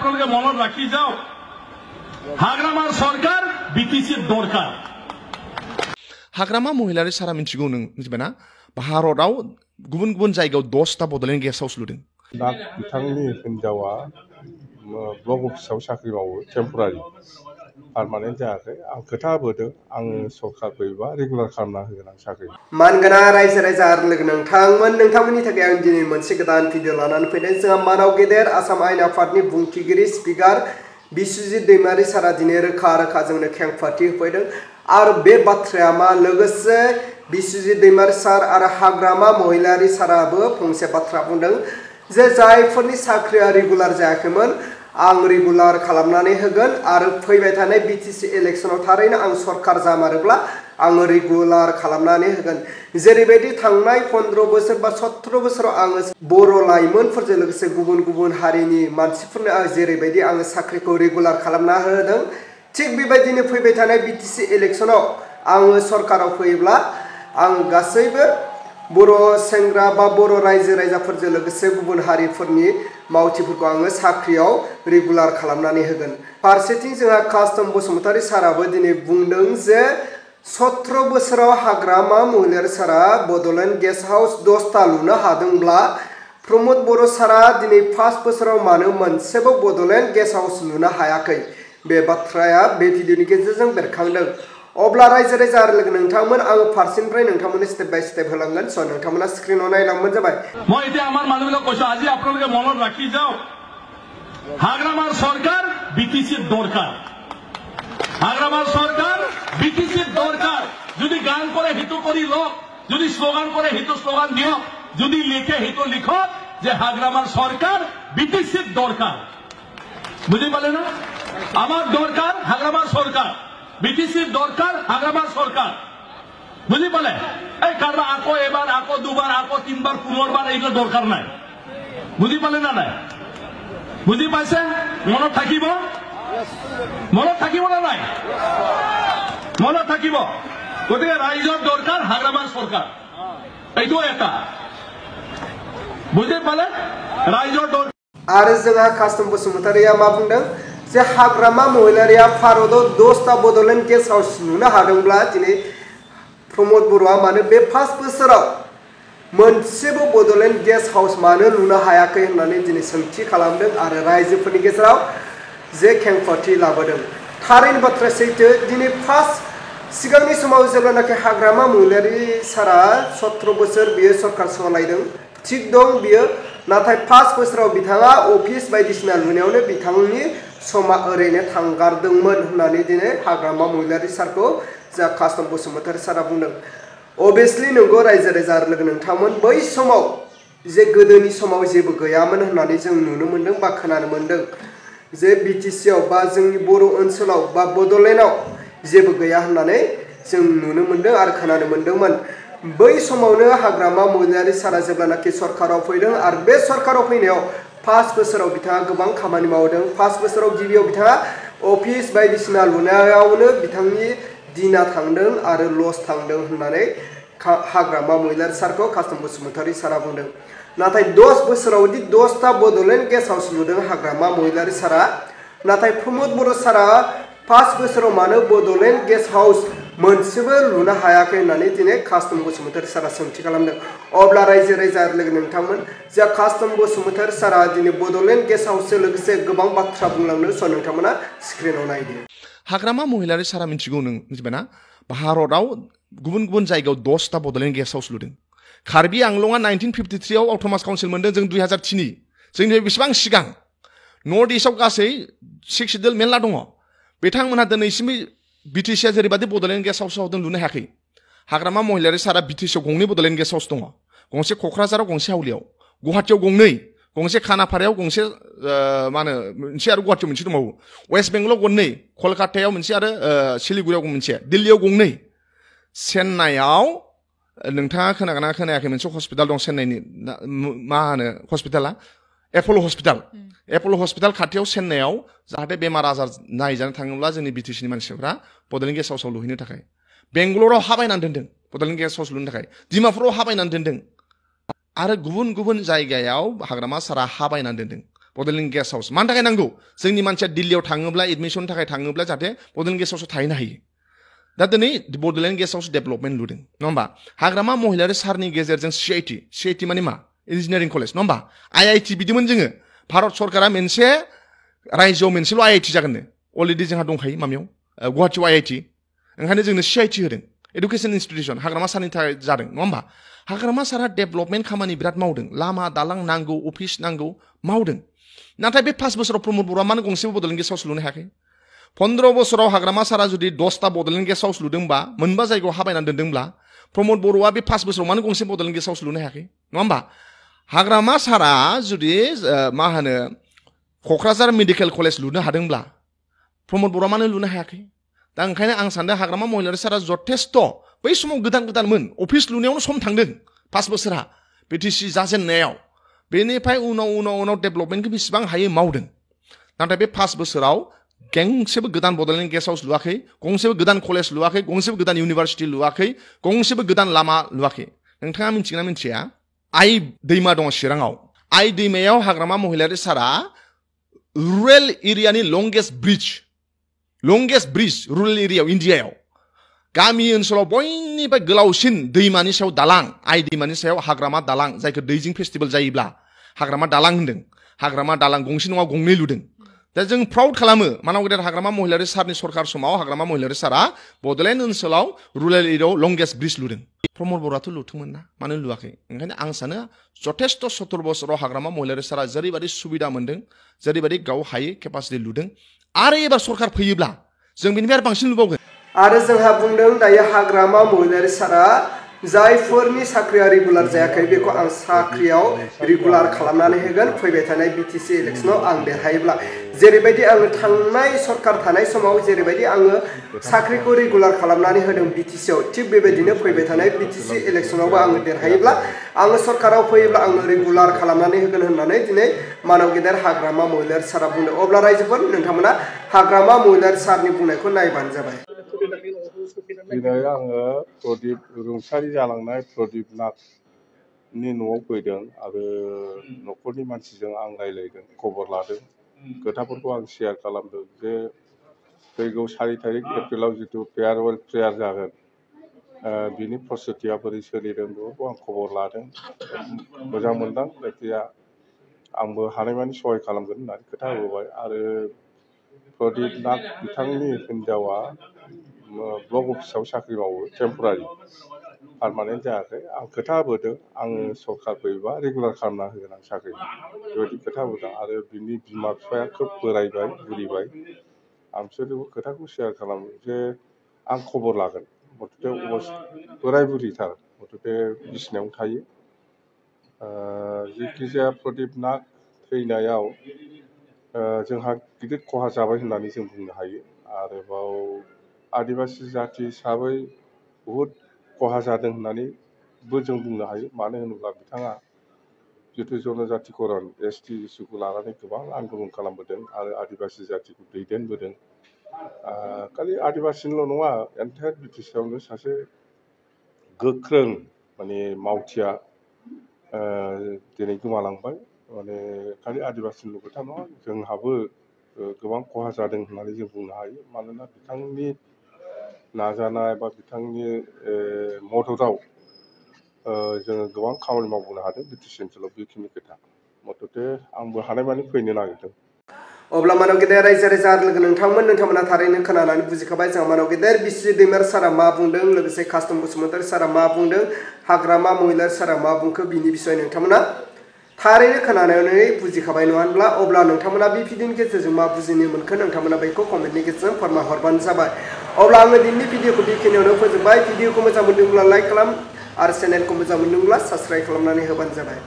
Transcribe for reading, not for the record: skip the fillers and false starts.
আপনাদেরকে মনে রাখি যাও হাগ্রামার সরকার বিটিসির দরকার हाग्रामा महिलारि सारा मिथिगौ नों मिथिबायना भारताव गुबुन गुबुन जायगायाव 10टा बड'लेण्ड गेस्ट हाउस लुदों दा बिथांनि हिनजावा ब्लक अफिसाव साख्रि मावो टेम्परारि पार्मानेन्ट जायाखै आं खोथा होबोदों आं सरकार फैबा रेगुलार खालामना होगोन आं साख्रि मानगोना रायजो राजा आरो लोगो नोंथांमोननि थाखाय आं दिनै मोनसे गोदान भिडिअ लानानै फैदों जोंहा मानाव गेदेर आसाम आयेन आफादनि बुंथिगिरि स्पिकार बिस्वजित दैमारि सारा दिनै रोखा रोखा जोंनो खेंफोरथि होफैदों आरो बे बाथ्राया मा लोगोसे बिस्वजित दैमारि सार आरो हाग्रामा महिलारि साराबो फंसे बाथ्रा बुंदों जे जायफोरनि साख्रिया रेगुलार जायाखैमोन आं रेगुलार खालामनानै होगोन आरो फैबाय थानाय बिटिसि इलेक्शनाव थारैनो आं सरकार जामारोब्ला आं रेगुलार खालामनानै होगोन जेरैबायदि थांनाय 15 बोसोर बा 17 बोसोराव आङो बर' लाइमोनफोरजों लोगोसे गुबुन गुबुन हारिनि मानसिफोरनो जेरैबायदि आङो साख्रिखौ रेगुलार खालामना होदों थिग बेबायदिनो फैबाय थानाय बिटिसि इलेक्शनाव आङो सरकाराव फैयोब्ला आं गासैबो बर' सेंग्रा बा बर' रायजो राजाफोरजों लोगोसे गुबुन हारिफोरनि मावथिफोरखौ आङो साख्रियाव रेगुलार खालामनानै होगोन फारसेथिं जोंहा कास्टम बसुमतारी साराबो दिनै बुंदों जे 17 बोसोराव हाग्रामा महिलारि सारा बड'लेण्ड गेस्ट हाउस 10टा लुनो हादोंब्ला प्रमद बर' सारा दिनै 5 बोसोराव मानो मोनसेबो बड'लेण्ड गेस्ट हाउस लुनो हायाखै बे बाथ्राया बे भिडिअनि गेजेरजों बेरखांदों अब्ला रायजो राजा आरो लोगो नोंथांमोन आङो फारसेनिफ्राय नोंथांमोननो स्टेप बाय स्टेप होलांगोन स' नोंथांमोना स्क्रिनाव नायलांबानो जाबाय মই এতিয়া আমার মানুষগুলো কৈছো আজি আপনাদেরকে মনে রাখি যাও হাগ্রামার সরকার বিটিসির দরকার হাগ্রামার সরকার বিটিসির দরকার যদি গান করে হিত করি লোক যদি স্লোগান করে হিত স্লোগান দিও যদি লিখে হিত লিখো যে হাগ্রামার সরকার বিটিসির দরকার বুঝতে পারলে না আমার দরকার হাগ্রামার সরকার বিটিসির দরকার হাগ্রামার সরকার বুঝতে পারলে এই কারবা আকো এবার আকো দুবার আকো তিনবার পুনর্বার এইগুলো দরকার নাই বুঝতে পারলে না নাই বুঝতে পাইছে মনত থাকিব না নাই মনত থাকিব গতিকে রাইজৰ দরকার হাগ্রামার সরকার এইটো এটা বুঝতে পারলে রাইজৰ দরকার आरो जोंहा कास्टम बसुमतारीया मा बुंदों जे हाग्रामा महिलारिया भारताव 10टा बड'लेण्ड गेस्ट हाउस लुनो हादोंब्ला दिनै प्रमद बर'आ मानो बे 5 बोसोराव मोनसेबो बड'लेण्ड गेस्ट हाउस मानो लुनो हायाखै होननानै दिनै सोंथि खालामदों आरो रायजोफोरनि गेजेराव जे खेंफोरथि लाबोदों थारैनो बाथ्राया सैथो दिनै सिगांनि समाव जेब्लानाखि हाग्रामा महिलारि सारा 17 बोसोर बियो सरकार सालायदों थिग दं बियो नाथाय 5 बोसोराव बिथाङा अफिस बायदिसिना लुनायावनो बिथांनि समा ओरैनो थांगारदोंमोन होननानै दिनै हाग्रामा महिलारि सारखौ जा कास्टम बसुमतारी सारा बुंदों अबियसलि नंगौ रायजो राजा आरो लोगो नोंथांमोन बै समाव जे गोदोनि समाव जेबो गैयामोन होननानै जों नुनो मोन्दों बा खोनानो मोन्दों जे बिटिसिआव बा जोंनि बर' ओनसोलाव बा बड'लेण्डआव जेबो गैया होननानै जों नुनो मोन्दों आरो खोनानो मोन्दोंमोन बै समावनो हाग्रामा महिलारि सारा जेब्लानाखि सरकाराव फैदों आरो बे सरकाराव फैनायाव 5 बोसोराव बिथाङा गोबां खामानि मावदों 5 बोसोराव गिबियाव बिथाङा अफिस बायदिसिना लुनायावनो बिथांनि दिना थांदों आरो लस थांदों होननानै हाग्रामा महिलारि सारखौ कास्टम बसुमतारी सारा बुंदों नाथाय 10 बोसोरावदि 10टा बड'लेण्ड गेस्ट हाउस लुदों हाग्रामा महिलारि सारा नाथाय प्रमद बर' सारा 5 बोसोराव मानो बड'लेण्ड गेस्ट हाउस मोनसेबो लुनो हायाखै होननानै दिनै कास्टम बसुमतारी सारा सोंथि खालामदों अब्ला रायजो राजा लोगो नोंथांमोन जे कास्टम बसुमतारी सारा दिनै बड'लेण्ड गेस्ट हाउसजों लोगोसे गोबां बाथ्रा बुंलांदों स' नोंथांमोना स्क्रिनाव नायदो हाग्रामा महिलारि सारा मिथिगौ नों मिथिबायना भारताव गुबुन गुबुन जायगायाव 10टा बड'लेण्ड गेस्ट हाउस लुदों कार्बि आंलंआ 1953 आव अट'नमास काउन्सिल मोनदों जों 2003 जोंनि बेसेबां सिगां नर्थ इस्टआव गासै 6 सिडुल मेरला दङ बिथांमोनहा दिनैसिम बिटिसिआ जेरैबायदि बड'लेण्ड गेस्ट हाउस होदों लुनो हायाखै हाग्रामा महिलारि सारा बिटिसिआव गंनै बड'लेण्ड गेस्ट हाउस दङ गंसे क'क्राझाराव गंसे हावलियाव गुवाहाटियाव गंनै गंसे खानापारायाव गंसे मा होनो मोनसे आरो गुवाहाटियाव मोनसे दंबावो वेस्ट बेंगलाव गंनै कलकातायाव मोनसे आरो सिलिगुरियाव मोनसे दिल्लीयाव गंनै चेन्नाइआव नोंथाङा खोनागोना खोनायाखै मोनसे हस्पिटाल दं चेन्नाइनि मा होनो हस्पिटाला एप'ल' हस्पिटाल खाथियाव चेन्नाइआव जाहाथे बेमार आजार नायजानो थाङोब्ला जोंनि बिटिसिनि मानसिफ्रा बड'लेण्ड गेस्ट हाउसआव लुहैनो थाखाय बेंगलराव हा बायनानै दोनदों बड'लेण्ड गेस्ट हाउस लुनो थाखाय डिमापुराव हा बायनानै दोनदों आरो गुबुन गुबुन जायगायाव हाग्रामा सारा हा बायनानै दोनदों बड'लेण्ड गेस्ट हाउस मानि थाखाय नांगौ जोंनि मानसिया दिल्लीयाव थाङोब्ला एडमिसननि थाखाय थाङोब्ला जाहाथे बड'लेण्ड गेस्ट हाउसआव थाहैनो हायो दा दिनै बड'लेण्ड गेस्ट हाउस डेभेलपमेन्ट लुदों नङा होमबा हाग्रामा महिलारि सारनि गेजेरजों CIT माने मा इन्जिनियारिं कलेज नङा होमबा IIT बिदिमोन जोङो भारत सरकारा मोनसे रायजोआव मोनसेल' IIT जागोननो अलरेडि जोंहा दंखायो मामियाव गुवाहाटीआव IIT ओंखायनो जोंनो CIT होदों एडुकेसन इन्स्टिटिउसन हाग्रामा सारनि थाखाय जादों नङा होमबा हाग्रामा सारा डेभेलपमेन्ट खामानि बिराद मावदों लामा दालां नांगौ अफिस नांगौ मावदों नाथाय बे 5 बोसोराव प्रमोद बर'आ मानो गंसेबो बड'लेण्ड गेस्ट हाउस लुनो हायाखै 15 बोसोराव हाग्रामा सारा जुदि 10टा बड'लेण्ड गेस्ट हाउस लुदोंबा मोनबा जायगायाव हाबायनानै दोनदोंब्ला प्रमोद बर'आ बे 5 बोसोराव मानो गंसे बड'लेण्ड गेस्ट हाउस लुनो हायाखै नङा होमबा हाग्रामा सारा जुदि मा होनो क'क्राझार मेडिकेल कलेज लुनो हादोंब्ला प्रमोद बर'आ मानो लुनो हायाखै दा ओंखायनो आं सानदों हाग्रामा महिलारि सारा जथेस्थ' बै समाव गोदानमोन अफिस लुनायावनो सम थांदों 5 बोसोरा BTC जाजेननायाव बेनिफ्राय उनाव डेभेलपमेन्टखौ बेसेबां हायो मावदों नाथाय बे 5 बोसोराव गंसेबो गोदान बड'लेण्ड गेस्ट हाउस लुवाखै गंसेबो गोदान कलेज लुवाखै गंसेबो गोदान इउनिभारसिटि लुवाखै गंसेबो गोदान लामा लुवाखै नोंथाङा मिन्थिगोना मिन्थिया आइ दैमा दङ चिराङाव आइ दैमायाव हाग्रामा महिलारि सारा रुरेल एरियानि लंगेस्ट ब्रिज रुरेल एरियायाव इन्डियायाव गामि ओनसोलाव बयनिफ्राय गोलावसिन दैमानि सायाव दालां आइ दैमानि सायाव हाग्रामा दालां जायखौ दैजिं फेस्टिभेल जायोब्ला हाग्रामा दालां होनदों हाग्रामा दालां गंसे नङा गंनै लुदों दा जों प्राउड खालामो मानाव गेदेर हाग्रामा महिलारि सारनि सरकार समाव हाग्रामा महिलारि सारा बड'लेण्ड ओनसोलाव रुरेल एरियायाव लंगेस्ट ब्रिज लुदों प्रमोद बर'आथ' लुथोंमोन ना मानो लुवाखै ओंखायनो आं सानो जथेस्थ' 70 बोसोराव हाग्रामा महिलारि सारा जेरैबायदि सुबिदा मोन्दों जेरैबायदि गाव हायो केपासिटि लुदों आरो एबार सरकार फैयोब्ला जों बेनिफ्राय आरो बांसिन लुबावगोन आरो जोंहा बुंदों दायो हाग्रामा महिलारि सारा जायफोरनि साख्रिया रेगुलार जायाखै बेखौ आं साख्रियाव रेगुलार खालामनानै होगोन फैबाय थानाय BTC इलेक्सनाव आं देरहायोब्ला जेरैबायदि आङो थांनाय सरकार थानाय समाव जेरैबायदि आङो साख्रिखौ रेगुलार खालामनानै होदों BTCआव थिग बेबायदिनो फैबाय थानाय BTC इलेक्सनावबो आङो देरहायोब्ला आङो सरकाराव फैयोब्ला आङो रेगुलार खालामनानै होगोन होननानै दिनै मानव गेदेर हाग्रामा महिलारि सारा बुंदों अब्ला रायजोफोर नोंथांमोना हाग्रामा महिलारि सारनि बुंनायखौ नायबानो जाबाय दिनै आङो प्रदीप रुंसारि जालांनाय प्रदीप नाथनि न'आव फैदों आरो न'खरनि मानसिजों आं रायलायदों खबर लादों खोथाफोरखौ आं शेयार खालामदों जे फैगौ 4 तारिख एप्रिलाव जितु फेयारवेल प्रेयार जागोन बिनि प्रस्तुतिया बोरै सोलिदों बेफोरखौ आं खबर लादों मोजां मोनदों जायखिया आंबो हानायमानि सहाय खालामगोन होननानै खोथा होबाय आरो प्रदीप नाथ बिथांनि हिन्जावा ब्लक अफिसाव साख्रि मावो टेम्परारि पारमानेन्ट जायाखै आं खोथा होबोदों आङो सरकार फैयोबा रेगुलार खालामना होगोन आं साख्रि बेबायदि खोथा होबोदों आरो बिनि बिमा बिफाया खोब बोरायबाय बुरिबाय आं बिसोरजोंबो खोथाखौ शेयार खालामो जे आं खबर लागोन मथथे बोराय बुरिथार मथथे बिसिनायावनो थायो जेखिजाया प्रदीप नाथ थैनायाव जोंहा गिदिर खहा जाबाय होननानै जों बुंनो हायो आरोबाव आदिबासि जाथि हिसाबै बहुद खहा जादों होननानैबो जों बुंनो हायो मानो होनोब्ला बिथाङा जितु जनजातिकरन ST इस्युखौ लानानै गोबां आन्दलन खालामबोदों आरो आदिबासि जातिखौ दैदेनबोदों खालि आदिबासिनिल' नङा एन्टायार BTCआवनो सासे गोख्रों माने मावथिया दिनै गोमालांबाय माने खालि आदिबासिनिल' खोथा नङा जोंहाबो गोबां खहा जादों होननानै जों बुंनो हायो मानोना बिथांनि नाजानाय बा बिथांनि मददाव जोङो गोबां खामानि मावबोनो हादों BTC ओनसोलाव बेखिनि खोथा मथथे आंबो हानायमानि फैनो नागिरदों अब्ला मानव गेदेर रायजो राजा लोगो नोंथांमोना थारैनो खोनानानै बुजिखाबाय जोंहा मानव गेदेर बिसि दैमार सारा मा बुंदों लोगोसे कास्टम बसुमतारी सारा मा बुंदों हाग्रामा महिलारि सारा मा बुंखो बिनि बिसय नोंथांमोना थारैनो खोनानानै बुजिखाबाय नङा होनब्ला अब्ला नोंथांमोना बे भिडिअनि गेजेरजों मा बुजिनो मोनखो नोंथांमोना बेखौ कमेन्टनि गेजेरजों फोरमायहरबानो जाबाय अब्ला आङो दिनैनि भिडिअखौ बेखिनियावनो फोजोबबाय भिडिअखौ मोजां मोनदोंब्ला लाइक खालाम आरो चेनेलखौ मोजां मोनदोंब्ला साबस्क्राइब खालामनानै होबानो जाबाय